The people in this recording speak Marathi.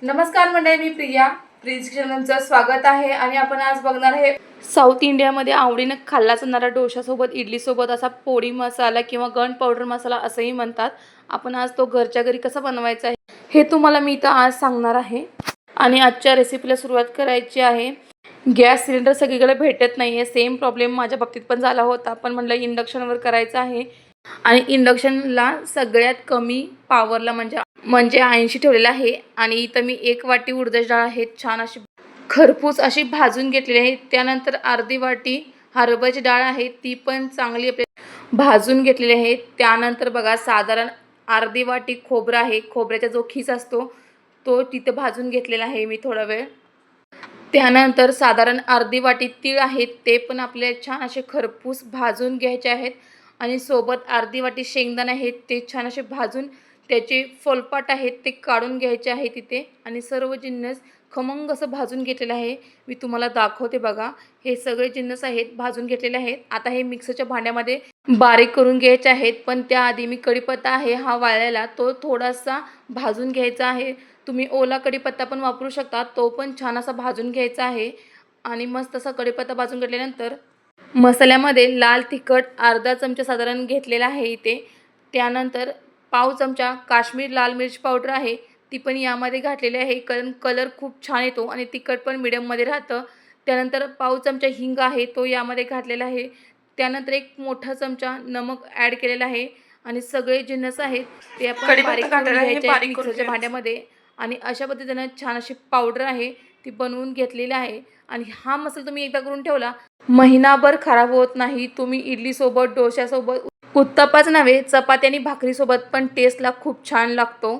नमस्कार मंडळी, मी प्रिया. प्रिन्स किचनचं स्वागत आहे आणि आपण आज बघणार आहे साऊथ इंडियामध्ये आवडीनं खाल्ला जाणारा डोशासोबत इडलीसोबत असा पोळी मसाला किंवा गन पावडर मसाला असंही म्हणतात. आपण आज तो घरच्या घरी कसा बनवायचा आहे हे तुम्हाला मी इथं आज सांगणार आहे. आणि आजच्या रेसिपीला सुरुवात करायची आहे. गॅस सिलेंडर सगळीकडे भेटत नाही आहे. सेम प्रॉब्लेम माझ्या बाबतीत पण झाला होता, पण म्हटलं इंडक्शनवर करायचं आहे. आणि इंडक्शनला सगळ्यात कमी पॉवरला म्हणजे 80 ठेवलेला आहे. आणि इथं मी 1 वाटी उडदाची डाळ आहे छान अशी खरपूस अशी भाजून घेतलेली आहे. त्यानंतर अर्धी वाटी हरभऱ्याची डाळ आहे, ती पण चांगली भाजून घेतलेली आहे. त्यानंतर बघा साधारण अर्धी वाटी खोबरं आहे, खोबऱ्याचा जो खीस असतो तो तिथं भाजून घेतलेला आहे मी थोडा वेळ. त्यानंतर साधारण अर्धी वाटी तीळ आहेत, ते पण आपले छान असे खरपूस भाजून घ्यायचे आहेत. आणि सोबत अर्धी वाटी शेंगदाणे आहेत, ते छान असे भाजून त्याचे फोलपाट आहेत ते काढून घ्यायचे आहेत तिथे. आणि सर्व जिन्नस खमंग असं भाजून घेतलेलं आहे. मी तुम्हाला दाखवते बघा. हे सगळे जिन्नस आहेत भाजून घेतलेले आहेत. आता हे मिक्सरच्या भांड्यामध्ये बारीक करून घ्यायचे आहेत. पण त्याआधी मी कढीपत्ता आहे हा वाळलेला, तो थोडासा भाजून घ्यायचा आहे. तुम्ही ओला कढीपत्ता पण वापरू शकता, तो पण छान असा भाजून घ्यायचा आहे. आणि मस्त असा कढीपत्ता भाजून घेतल्यानंतर मसाल्यामध्ये लाल तिखट अर्धा चमचा साधारण घेतलेला आहे इथे. त्यानंतर पाव चमचा काश्मीर लाल मिर्च पावडर आहे, ती पण यामध्ये घातलेली आहे, कारण कलर खूप छान येतो आणि तिखट पण मिडियममध्ये राहतं. त्यानंतर पाव चमचा हिंग आहे, तो यामध्ये घातलेला आहे. त्यानंतर 1 मोठा चमचा नमक ॲड केलेला आहे. आणि सगळे जिन्नस आहेत ते आपण बारीक करून घ्यायचे आहेत मिक्सरच्या भांड्यामध्ये. आणि अशा पद्धतीनं छान अशी पावडर आहे ती बनवून घेतलेली आहे. आणि हा मसाला तुम्ही एकदा करून ठेवला महिनाभर खराब होत नाही. तुम्ही इडलीसोबत, डोश्यासोबत, उत्तप्पाच नव्हे चपाती आणि भाकरीसोबत पण टेस्टला खूप छान लागतो.